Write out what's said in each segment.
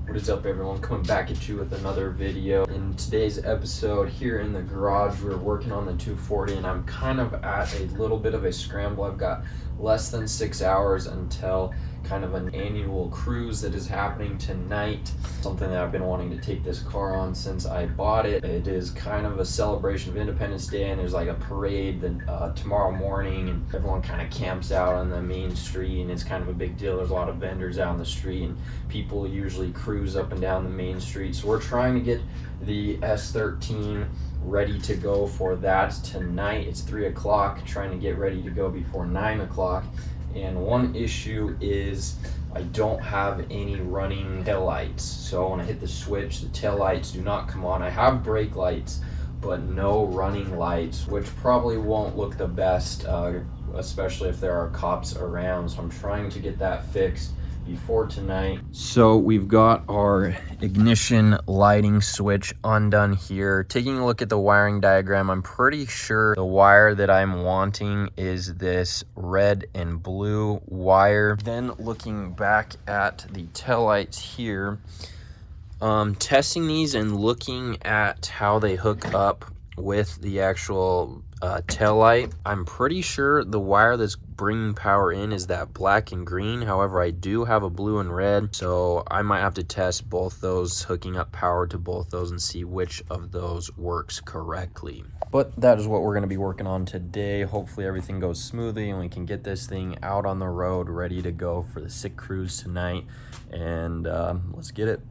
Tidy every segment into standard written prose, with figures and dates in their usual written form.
What is up, everyone? Coming back at you with another video. In today's episode, here in the garage, we're working on the 240 and I'm kind of at a little bit of a scramble. I've got less than 6 hours until kind of an annual cruise that is happening tonight. Something that I've been wanting to take this car on since I bought it. It is kind of a celebration of Independence Day, and there's like a parade tomorrow morning, and everyone kind of camps out on the main street, and it's kind of a big deal. There's a lot of vendors out on the street, and people usually cruise up and down the main street. So we're trying to get the S13 ready to go for that tonight. It's 3 o'clock, trying to get ready to go before 9 o'clock. And one issue is I don't have any running tail lights. So when I hit the switch, the tail lights do not come on. I have brake lights, but no running lights, which probably won't look the best, especially if there are cops around. So I'm trying to get that fixed before tonight. So we've got our ignition lighting switch undone here. Taking a look at the wiring diagram, I'm pretty sure the wire that I'm wanting is this red and blue wire. Then looking back at the taillights here, testing these and looking at how they hook up with the actual tail light, I'm pretty sure the wire that's bringing power in is that black and green. However, I do have a blue and red, so I might have to test both those, hooking up power to both those and see which of those works correctly. But that is what we're going to be working on today. Hopefully everything goes smoothly and we can get this thing out on the road ready to go for the sick cruise tonight. And let's get it.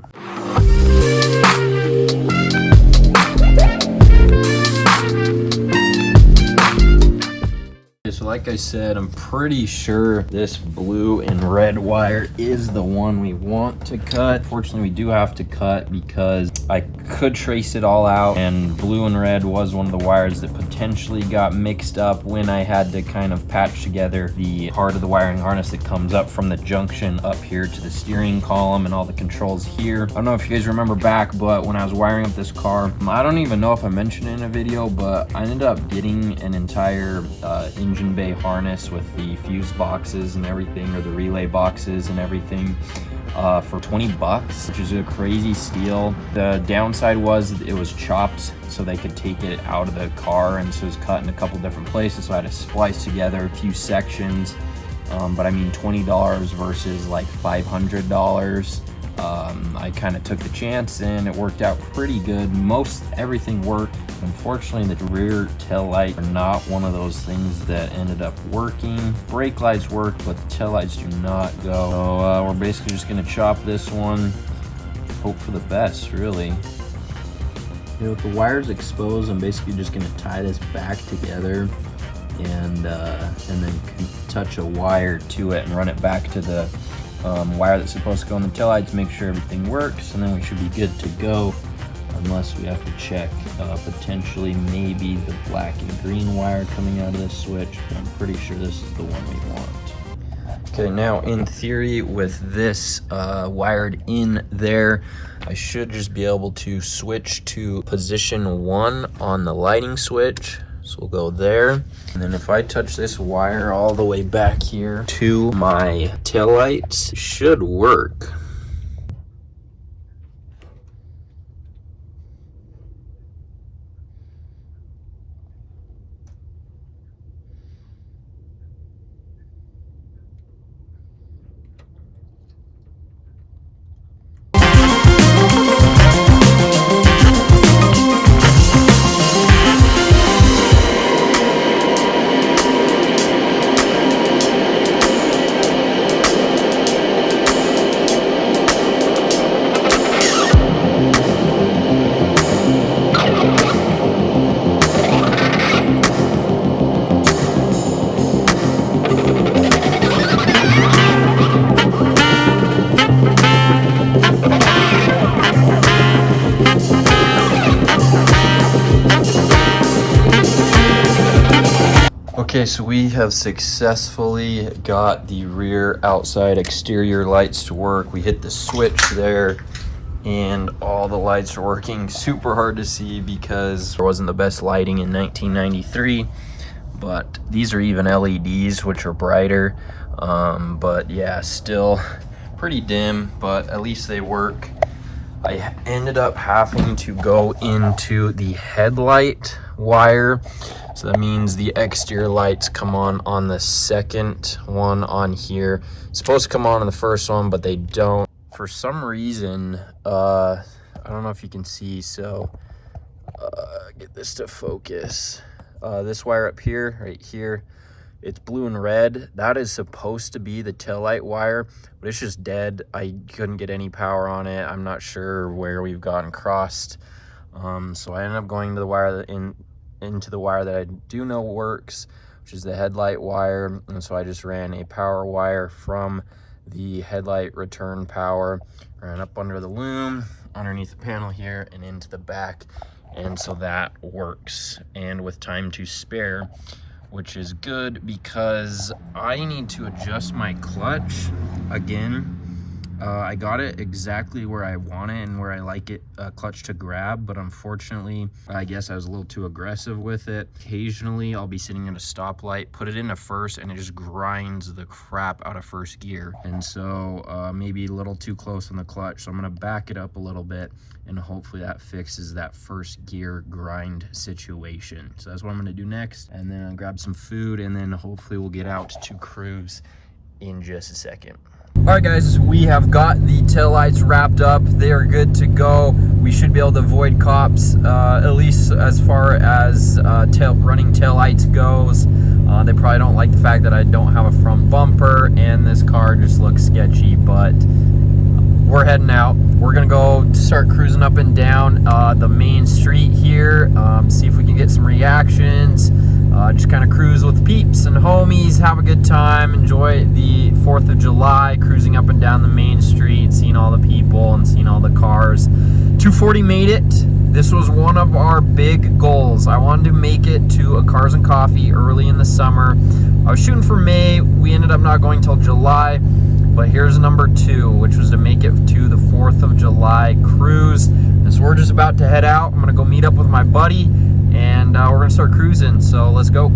So like I said, I'm pretty sure this blue and red wire is the one we want to cut. Fortunately, we do have to cut because I could trace it all out, and blue and red was one of the wires that potentially got mixed up when I had to kind of patch together the part of the wiring harness that comes up from the junction up here to the steering column and all the controls here. I don't know if you guys remember back, but when I was wiring up this car, I don't even know if I mentioned it in a video, but I ended up getting an entire engine bay harness with the fuse boxes and everything, or the relay boxes and everything, for 20 bucks, which is a crazy steal. The downside was it was chopped, so they could take it out of the car, and so it was cut in a couple different places, so I had to splice together a few sections. But I mean, $20 versus like $500. I kind of took the chance and it worked out pretty good. Most everything worked. Unfortunately, the rear tail light are not one of those things that ended up working. Brake lights work, but the tail lights do not go. So we're basically just gonna chop this one, hope for the best, really. With the wires exposed, I'm basically just gonna tie this back together and then touch a wire to it and run it back to the wire that's supposed to go in the taillights, make sure everything works, and then we should be good to go, unless we have to check potentially maybe the black and green wire coming out of this switch, but I'm pretty sure this is the one we want. Okay, now in theory, with this wired in there, I should just be able to switch to position 1 on the lighting switch. So we'll go there, and then if I touch this wire all the way back here to my taillights, it should work. Okay, so we have successfully got the rear outside exterior lights to work. We hit the switch there and all the lights are working. Super hard to see because there wasn't the best lighting in 1993, but these are even LEDs, which are brighter. But yeah, still pretty dim, but at least they work. I ended up having to go into the headlight wire. So that means the exterior lights come on the second one on here. It's supposed to come on the first one, but they don't. For some reason, I don't know if you can see, so get this to focus. This wire up here, right here, it's blue and red. That is supposed to be the taillight wire, but it's just dead. I couldn't get any power on it. I'm not sure where we've gotten crossed. So I ended up going to the wire into the wire that I do know works, which is the headlight wire. And so I just ran a power wire from the headlight return power, ran up under the loom, underneath the panel here, and into the back. And so that works, and with time to spare, which is good because I need to adjust my clutch again. I got it exactly where I want it and where I like it, clutch to grab, but unfortunately, I guess I was a little too aggressive with it. Occasionally, I'll be sitting at a stoplight, put it into first, and it just grinds the crap out of first gear. And so maybe a little too close on the clutch, so I'm gonna back it up a little bit, and hopefully that fixes that first gear grind situation. So that's what I'm gonna do next, and then I'll grab some food, and then hopefully we'll get out to cruise in just a second. All right, guys, we have got the taillights wrapped up. They are good to go. We should be able to avoid cops, at least as far as running taillights goes. They probably don't like the fact that I don't have a front bumper, and this car just looks sketchy, but we're heading out. We're gonna go start cruising up and down the main street here, see if we can get some reactions. Just kind of cruise with peeps and homies, have a good time, enjoy the 4th of July, cruising up and down the main street, seeing all the people and seeing all the cars. 240 made it. This was one of our big goals. I wanted to make it to a Cars and Coffee early in the summer. I was shooting for May. We ended up not going till July, but here's number 2, which was to make it to the 4th of July cruise. And so we're just about to head out. I'm gonna go meet up with my buddy, and we're gonna start cruising, so let's go.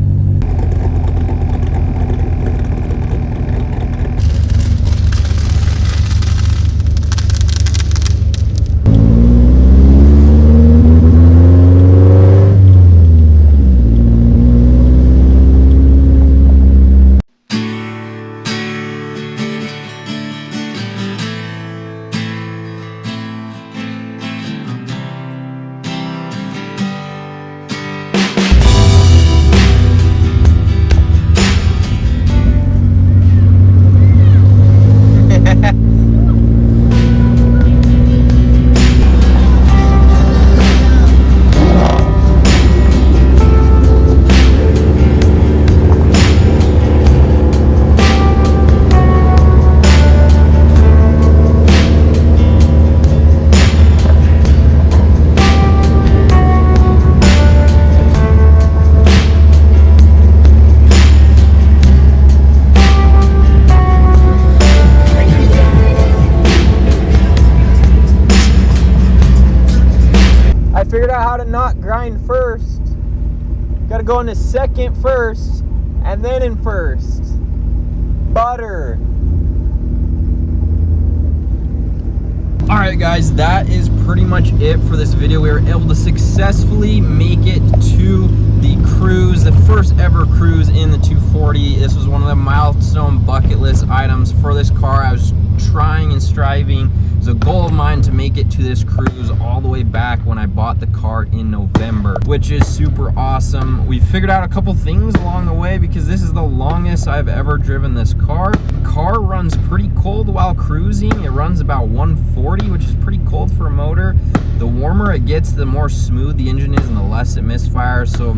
Figured out how to not grind first. Gotta go into second first, and then in first. Butter. Alright guys, that is pretty much it for this video. We were able to successfully make it to the cruise, the first ever cruise in the 240. This was one of the milestone bucket list items for this car. I was trying and striving. It was a goal of mine to make it to this cruise all the way back when I bought the car in November, which is super awesome. We figured out a couple things along the way because this is the longest I've ever driven this car. The car runs pretty cold while cruising. It runs about 140, which is pretty cold for a motor. The warmer it gets, the more smooth the engine is and the less it misfires. So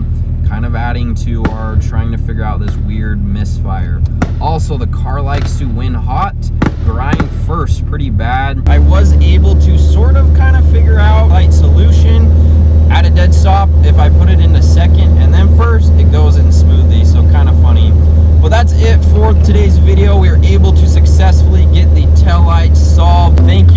kind of adding to our trying to figure out this weird misfire. Also, the car likes to win hot, grind first pretty bad. I was able to sort of kind of figure out light solution at a dead stop. If I put it into second and then first, it goes in smoothly, so kind of funny. But that's it for today's video. We were able to successfully get the taillights solved. Thank you